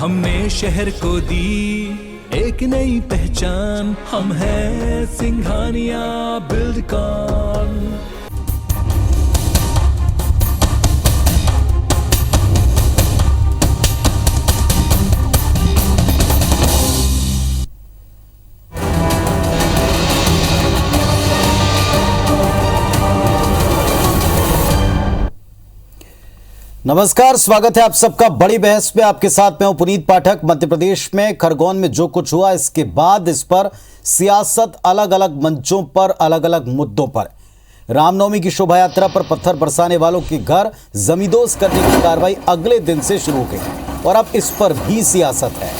हमने शहर को दी एक नई पहचान, हम हैं सिंघानिया बिल्डकॉन। नमस्कार, स्वागत है आप सबका बड़ी बहस में। आपके साथ मैं हूं पुनीत पाठक। मध्य प्रदेश में खरगोन में जो कुछ हुआ, इसके बाद इस पर सियासत अलग अलग मंचों पर, अलग अलग मुद्दों पर। रामनवमी की शोभा यात्रा पर पत्थर बरसाने वालों के घर जमींदोज करने की कार्रवाई अगले दिन से शुरू हो गई और अब इस पर भी सियासत है।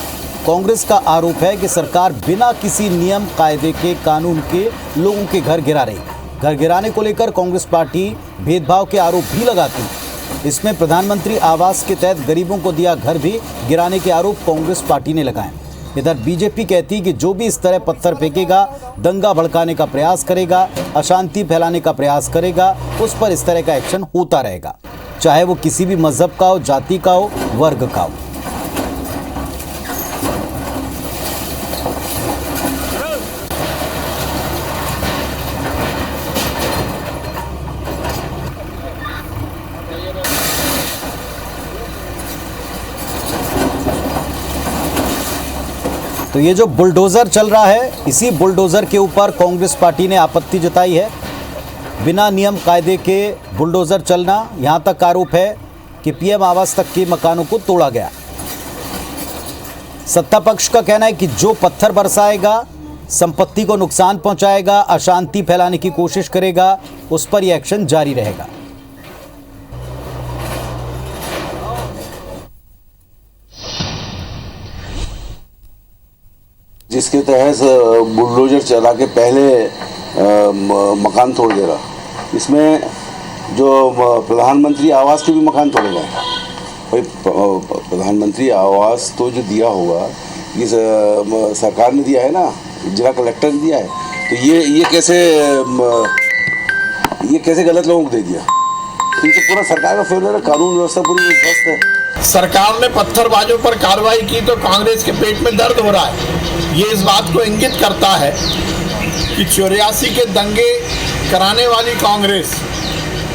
कांग्रेस का आरोप है कि सरकार बिना किसी नियम, कायदे के, कानून के लोगों के घर गिरा रही। घर गिराने को लेकर कांग्रेस पार्टी भेदभाव के आरोप भी लगाती है। इसमें प्रधानमंत्री आवास के तहत गरीबों को दिया घर भी गिराने के आरोप कांग्रेस पार्टी ने लगाए। इधर बीजेपी कहती है कि जो भी इस तरह पत्थर फेंकेगा, दंगा भड़काने का प्रयास करेगा, अशांति फैलाने का प्रयास करेगा, उस पर इस तरह का एक्शन होता रहेगा, चाहे वो किसी भी मजहब का हो, जाति का हो, वर्ग का हो। तो ये जो बुलडोजर चल रहा है, इसी बुलडोजर के ऊपर कांग्रेस पार्टी ने आपत्ति जताई है। बिना नियम कायदे के बुलडोजर चलना, यहां तक आरोप है कि पीएम आवास तक के मकानों को तोड़ा गया। सत्ता पक्ष का कहना है कि जो पत्थर बरसाएगा, संपत्ति को नुकसान पहुंचाएगा, अशांति फैलाने की कोशिश करेगा, उस पर यह एक्शन जारी रहेगा। जिसके तहत बुलडोजर चला के पहले मकान तोड़ दे रहा, इसमें जो प्रधानमंत्री आवास के भी मकान तोड़े गए। भाई, प्रधानमंत्री आवास तो जो दिया होगा, ये सरकार ने दिया है ना, जिला कलेक्टर ने दिया है, तो ये कैसे गलत लोगों को दे दिया? तो ये पूरा सरकार का फेलियर है, कानून व्यवस्था पूरी ध्वस्त है। सरकार ने पत्थरबाजों पर कार्रवाई की तो कांग्रेस के पेट में दर्द हो रहा है। ये इस बात को इंगित करता है कि 84 के दंगे कराने वाली कांग्रेस,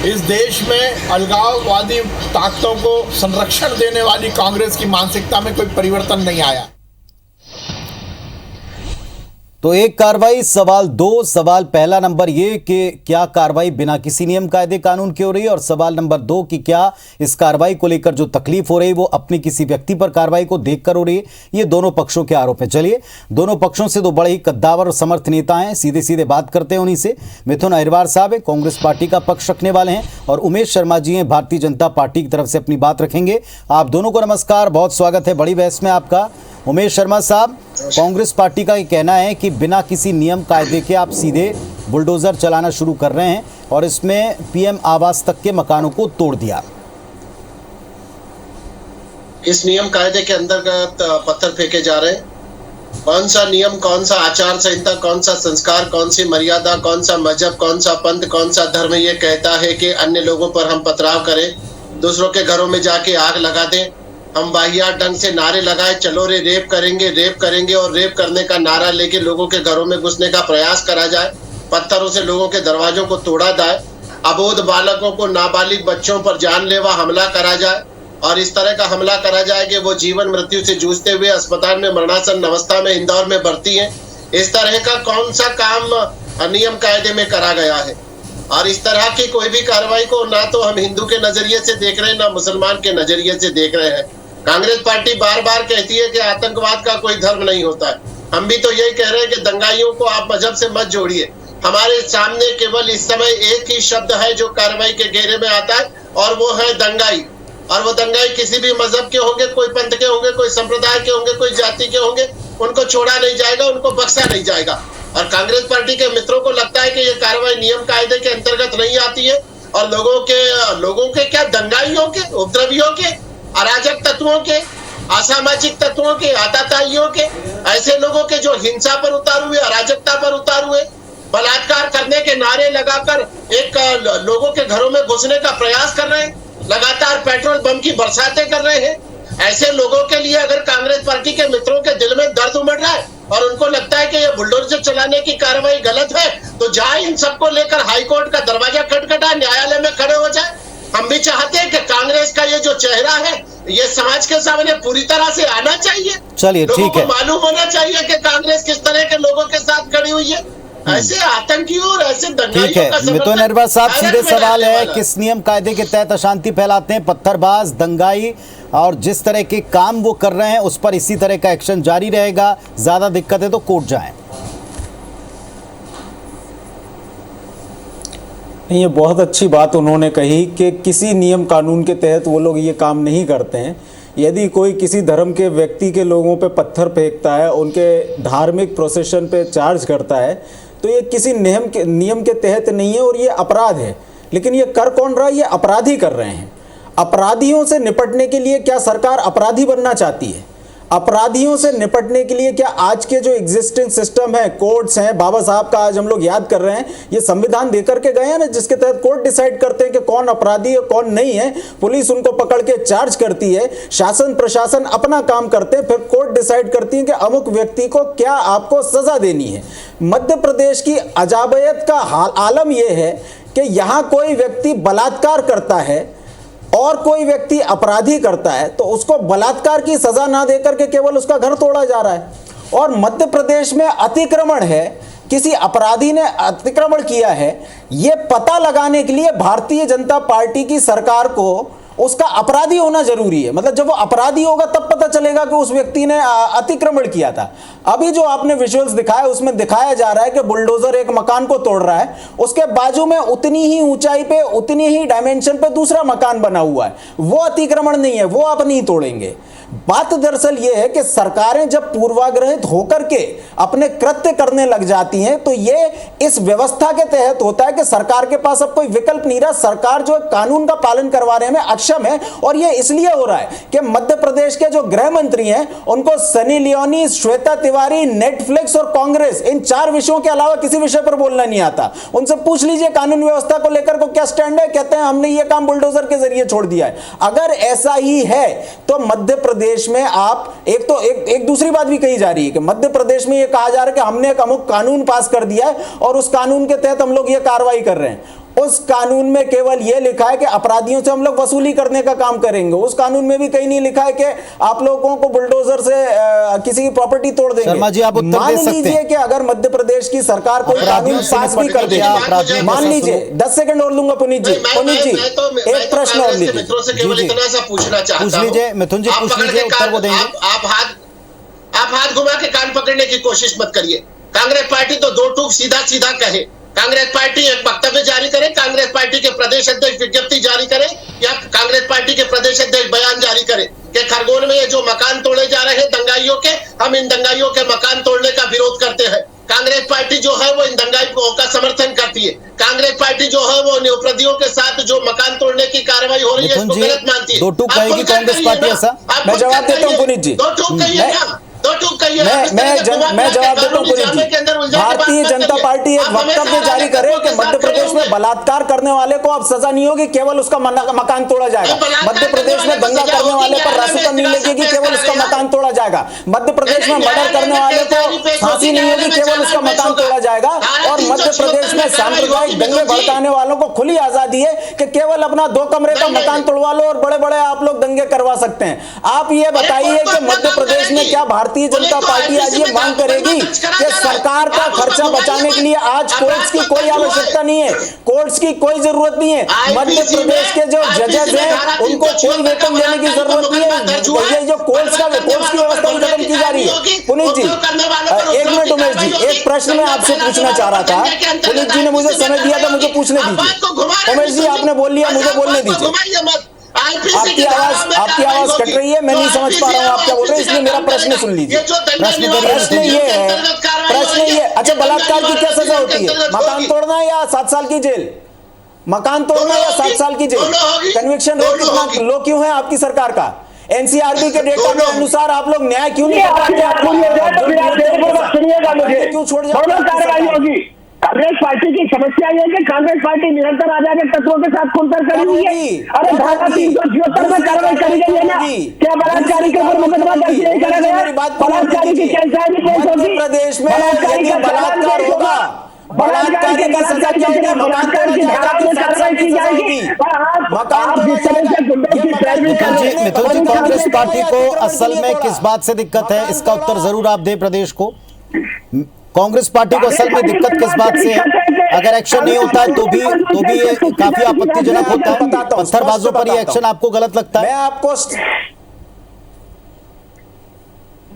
इस देश में अलगाववादी ताकतों को संरक्षण देने वाली कांग्रेस की मानसिकता में कोई परिवर्तन नहीं आया। तो एक कार्रवाई, सवाल दो। सवाल पहला नंबर ये कि क्या कार्रवाई बिना किसी नियम, कायदे, कानून के हो रही है, और सवाल नंबर दो कि क्या इस कार्रवाई को लेकर जो तकलीफ हो रही है वो अपनी किसी व्यक्ति पर कार्रवाई को देखकर हो रही है। ये दोनों पक्षों के आरोप हैं। चलिए, दोनों पक्षों से दो बड़े ही कद्दावर और समर्थ नेता हैं, सीधे सीधे बात करते हैं उन्हीं से। मिथुन अहिरवार साहब है, कांग्रेस पार्टी का पक्ष रखने वाले हैं, और उमेश शर्मा जी हैं, भारतीय जनता पार्टी की तरफ से अपनी बात रखेंगे। आप दोनों को नमस्कार, बहुत स्वागत है बड़ी बहस में आपका। उमेश शर्मा साहब, कांग्रेस पार्टी का ये कहना है कि बिना किसी नियम, कायदे के आप सीधे बुलडोजर चलाना शुरू कर रहे हैं और इसमें पीएम आवास तक के मकानों को तोड़ दिया। इस नियम कायदे के अंतर्गत पत्थर फेंके जा रहे हैं। कौन सा नियम, कौन सा आचार संहिता, कौन सा संस्कार, कौन सी मर्यादा, कौन सा मजहब, कौन सा पंथ, कौन सा धर्म ये कहता है कि अन्य लोगों पर हम पथराव करें, दूसरों के घरों में जाके आग लगा दें, हम वाहियात ढंग से नारे लगाए, चलो रे रेप करेंगे और रेप करने का नारा लेके लोगों के घरों में घुसने का प्रयास करा जाए, पत्थरों से लोगों के दरवाजों को तोड़ा जाए, अबोध बालकों को, नाबालिग बच्चों पर जानलेवा हमला करा जाए, और इस तरह का हमला करा जाए कि वो जीवन मृत्यु से जूझते हुए अस्पताल में मरणासन अवस्था में इंदौर में भर्ती हैं। इस तरह का कौन सा काम नियम कायदे में करा गया है? और इस तरह की कोई भी कार्रवाई को ना तो हम हिंदू के नजरिए से देख रहे हैं, ना मुसलमान के नजरिए से देख रहे हैं। कांग्रेस पार्टी बार बार कहती है कि आतंकवाद का कोई धर्म नहीं होता है। हम भी तो यही कह रहे हैं कि दंगाइयों को आप मजहब से मत जोड़िए। हमारे सामने केवल इस समय एक ही शब्द है जो कार्रवाई के घेरे में आता है, और वो है दंगाई। और वो दंगाई किसी भी मजहब के होंगे, कोई पंथ के होंगे, कोई संप्रदाय के होंगे, कोई जाति के होंगे, उनको छोड़ा नहीं जाएगा, उनको बख्शा नहीं जाएगा। और कांग्रेस पार्टी के मित्रों को लगता है कि ये कार्रवाई नियम कायदे के अंतर्गत नहीं आती है, और लोगों के क्या, दंगाइयों के, उपद्रवियों के, अराजक तत्वों के, असामाजिक तत्वों के, आतताइयों के, ऐसे लोगों के जो हिंसा पर उतार हुए, अराजकता पर उतार हुए, बलात्कार करने के नारे लगाकर एक लोगों के घरों में घुसने का प्रयास कर रहे हैं, लगातार पेट्रोल बम की बरसातें कर रहे हैं, ऐसे लोगों के लिए अगर कांग्रेस पार्टी के मित्रों के दिल में दर्द उमड़ रहा है और उनको लगता है कि ये बुलडोजर चलाने की कार्रवाई गलत है, तो जाए इन सबको लेकर हाईकोर्ट का दरवाजा खटखटा, न्यायालय में खड़े हो जाए। हम भी चाहते हैं कि कांग्रेस का ये जो चेहरा है ये समाज के सामने पूरी तरह से आना चाहिए। चलिए, ठीक है, मालूम होना चाहिए कि कांग्रेस किस तरह के लोगों के साथ खड़ी हुई है। ऐसे आतंकियों और ऐसे दंगाइयों ठीक है। मिथुन अहरवार साहब, सीधे सवाल है, किस नियम कायदे के तहत अशांति फैलाते हैं पत्थरबाज, दंगाई, और जिस तरह के काम वो कर रहे हैं उस पर इसी तरह का एक्शन जारी रहेगा, ज्यादा दिक्कत है तो कोर्ट जाएं? नहीं, ये बहुत अच्छी बात उन्होंने कही कि किसी नियम कानून के तहत वो लोग ये काम नहीं करते हैं। यदि कोई किसी धर्म के व्यक्ति के लोगों पे पत्थर फेंकता है, उनके धार्मिक प्रोसेशन पे चार्ज करता है, तो ये किसी नियम के तहत नहीं है और ये अपराध है। लेकिन ये कर कौन रहा है? ये अपराधी कर रहे हैं। अपराधियों से निपटने के लिए क्या सरकार अपराधी बनना चाहती है? अपराधियों से निपटने के लिए क्या आज के जो एग्जिस्टिंग सिस्टम है, कोर्ट्स हैं, बाबा साहब का आज हम लोग याद कर रहे हैं, ये संविधान देकर के गए हैं ना, जिसके तहत कोर्ट डिसाइड करते हैं कि कौन अपराधी है कौन नहीं है। पुलिस उनको पकड़ के चार्ज करती है, शासन प्रशासन अपना काम करते हैं, फिर कोर्ट डिसाइड करती है कि अमुक व्यक्ति को क्या आपको सजा देनी है। मध्य प्रदेश की अजाबयत का आलम यह है कि यहाँ कोई व्यक्ति बलात्कार करता है और कोई व्यक्ति अपराधी करता है तो उसको बलात्कार की सजा ना देकर के केवल उसका घर तोड़ा जा रहा है। और मध्य प्रदेश में अतिक्रमण है, किसी अपराधी ने अतिक्रमण किया है, ये पता लगाने के लिए भारतीय जनता पार्टी की सरकार को उसका अपराधी होना जरूरी है। मतलब जब वो अपराधी होगा तब पता चलेगा कि उस व्यक्ति ने अतिक्रमण किया था। अभी जो आपने विजुअल्स दिखाया उसमें दिखाया जा रहा है कि बुलडोजर एक मकान को तोड़ रहा है, उसके बाजू में उतनी ही ऊंचाई पे उतनी ही डायमेंशन पे दूसरा मकान बना हुआ है। वो अतिक्रमण नहीं है, वो आप नहीं तोड़ेंगे। बात दरअसल ये है कि सरकारें जब पूर्वाग्रहित होकर के अपने कृत्य करने लग जाती हैं तो ये इस व्यवस्था के तहत होता है कि सरकार के पास अब कोई विकल्प नहीं रहा। सरकार जो कानून का पालन करवाने में अक्षम है और ये इसलिए हो रहा है कि मध्य प्रदेश के जो गृह मंत्री हैं उनको सनी लियोनी, श्वेता तिवारी, नेटफ्लिक्स और कांग्रेस, इन 4 विषयों के अलावा किसी विषय पर बोलना नहीं आता। उनसे पूछ लीजिए कानून व्यवस्था को लेकर को क्या स्टैंड है, कहते हैं हमने ये काम बुलडोजर के जरिए छोड़ दिया है। अगर ऐसा ही है तो मध्य प्रदेश में आप एक दूसरी बात भी कही जा रही है कि मध्य प्रदेश में यह कहा जा रहा है कि हमने एक अमुक कानून पास कर दिया है और उस कानून के तहत हम लोग ये कार्रवाई कर रहे हैं। उस कानून में केवल यह लिखा है कि अपराधियों से हम लोग वसूली करने का काम करेंगे। उस कानून में भी कहीं नहीं लिखा है कि आप लोगों को बुलडोजर से किसी की प्रॉपर्टी तोड़ देंगे। शर्मा जी, आप उत्तर मान दे सकते लीजिए हैं कि अगर मध्य प्रदेश की सरकार कोई कानून पास भी कर दे, मान लीजिए 10 सेकंड और लूंगा पुनीत जी, एक प्रश्न और लीजिए, मित्रों से केवल इतना सा पूछना चाहता हूं। पूछ लीजिए मिथुन जी, पूछ लीजिए, उत्तर वो देंगे। आप हाथ घुमा के कान पकड़ने की कोशिश मत करिए। कांग्रेस पार्टी तो 2 टूक सीधा सीधा कहे, कांग्रेस पार्टी एक वक्तव्य जारी करे, कांग्रेस पार्टी के प्रदेश अध्यक्ष विज्ञप्ति जारी करे या कांग्रेस पार्टी के प्रदेश अध्यक्ष बयान जारी करे कि खरगोन में ये जो मकान तोड़े जा रहे हैं दंगाइयों के, हम इन दंगाइयों के मकान तोड़ने का विरोध करते हैं। कांग्रेस पार्टी जो है वो इन दंगाइयों का समर्थन करती है। कांग्रेस पार्टी जो है वो नियोपराधियों के साथ जो मकान तोड़ने की कार्रवाई हो रही है इसको गलत मानती है। 2 टूक कहेगी कांग्रेस पार्टी ऐसा? मैं जवाब देता हूं पुनीत जी, मैं जवाब देता हूं पुनीत जी। भारतीय जनता पार्टी एक वक्तव्य जारी करे कि मध्य प्रदेश में बलात्कार करने वाले को अब सजा नहीं होगी, केवल उसका मकान तोड़ा जाएगा। मध्य प्रदेश में दंगा करने वाले पर रासुका नहीं लगेगी, केवल उसका मकान तोड़ा जाएगा। मध्य प्रदेश में मर्डर करने वाले को फांसी नहीं होगी, केवल उसका मकान तोड़ा जाएगा। और मध्य प्रदेश में सांप्रदायिक दंगे भड़काने वालों को खुली आजादी है कि केवल अपना 2 कमरे का मकान तोड़वा लो और बड़े बड़े आप लोग दंगे करवा सकते हैं। आप ये बताइए कि मध्य प्रदेश में क्या भारतीय जनता पार्टी आज ये मांग करेगी कि सरकार का खर्चा बचाने के लिए आज कोर्ट्स की कोई आवश्यकता नहीं है, कोर्ट्स की कोई जरूरत नहीं है। मध्य प्रदेश के जो जजेस हैं उनको कोई वेतन देने की जरूरत नहीं है। ये जो कोर्ट्स की व्यवस्था खत्म की जा रही है। पुनीत जी, 1 मिनट उमेश जी, एक प्रश्न मैं आपसे पूछना चाह रहा था। पुनीत जी ने मुझे समय दिया था, मुझे पूछने दीजिए। उमेश जी, आपने बोल लिया, मुझे बोलने दीजिए। आपकी आवाज कट रही है, मैं नहीं समझ पा रहा हूँ आप क्या बोल रहे हैं, इसलिए मेरा प्रश्न सुन लीजिए। प्रश्न ये है, अच्छा बलात्कार की क्या सजा होती है? मकान तोड़ना या 7 साल की जेल? मकान तोड़ना या 7 साल की जेल? कन्विक्शन रेट कितना लो क्यों है आपकी सरकार का? एनसीआरबी के डेटा के अनुसार आप लोग न्याय क्यों नहीं कर पाते? क्यों छोड़ जाते? कांग्रेस पार्टी की समस्या ये है कि कांग्रेस पार्टी निरंतर आजाद तत्वों के साथ खुलकर कर रही है। अरे धारा 376 में कार्रवाई करी गई है ना, क्या बलात्कारी के ऊपर मुकदमा दर्ज नहीं करा गया? बलात्कारी की कैंसारी केस होगी, प्रदेश में यदि बलात्कार होगा, बलात्कारी की सजा क्या होगी? बलात्कार की धारा में कार्रवाई की जाएगी। आप जिस तरह से गुंडों की पैरवी कर रहे हैं, मिथुन जी, कांग्रेस पार्टी को असल में किस बात से दिक्कत है, इसका उत्तर जरूर आप दें प्रदेश को। कांग्रेस पार्टी को असल में दिक्कत किस बात से है? अगर एक्शन नहीं होता है तो भी ये काफी आपत्तिजनक होता है। पत्थरबाजों पर ये एक्शन आपको गलत लगता है? मैं आपको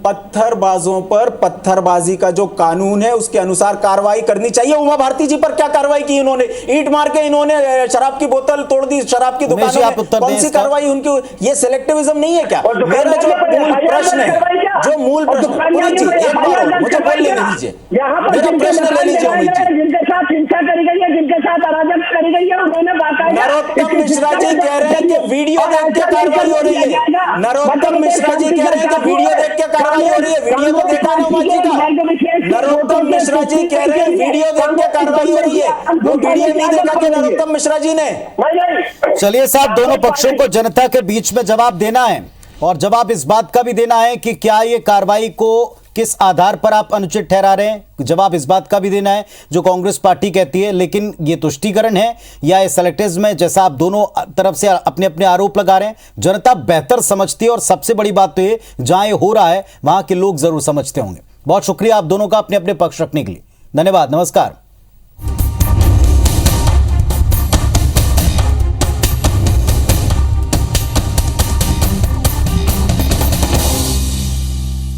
पत्थरबाजों पर पत्थरबाजी का जो कानून है उसके अनुसार कार्रवाई करनी चाहिए। उमा भारती जी पर क्या कार्रवाई की इन्होंने? ईंट मार के इन्होंने शराब की बोतल तोड़ दी, शराब की दुकान में कौन सी कार्रवाई उनकी? ये सिलेक्टिविज्म नहीं है क्या? मेरा जो मूल प्रश्न है, जो मूल प्रश्न, मुझे बोल लेने दीजिए, मेरा प्रश्न ले लीजिए। जिनके साथ हिंसा करी गई है, जिनके साथ अराजक करी गई है, उन्होंने नरोत्तम मिश्रा जी कह रहे हैं कि वीडियो देख के कार्रवाई हो रही है। नरोत्तम मिश्रा जी कह रहे हैं कि वीडियो देख के कार्रवाई हो रही है। वीडियो तो देखा ना उमा जी का? नरोत्तम मिश्रा जी कह रहे हैं वीडियो देख के कार्रवाई हो रही है। वो वीडियो नहीं देखा कि नरोत्तम मिश्रा जी ने? चलिए साहब, दोनों पक्षों को जनता के बीच में जवाब देना है और जवाब इस बात का भी देना है कि क्या ये कार्रवाई को किस आधार पर आप अनुचित ठहरा रहे हैं। जवाब इस बात का भी देना है जो कांग्रेस पार्टी कहती है, लेकिन ये तुष्टीकरण है या ये सेलेक्टिज्म है, जैसा आप दोनों तरफ से अपने अपने आरोप लगा रहे हैं। जनता बेहतर समझती है और सबसे बड़ी बात तो ये, जहां ये हो रहा है वहां के लोग जरूर समझते होंगे। बहुत शुक्रिया आप दोनों का अपने अपने पक्ष रखने के लिए। धन्यवाद, नमस्कार।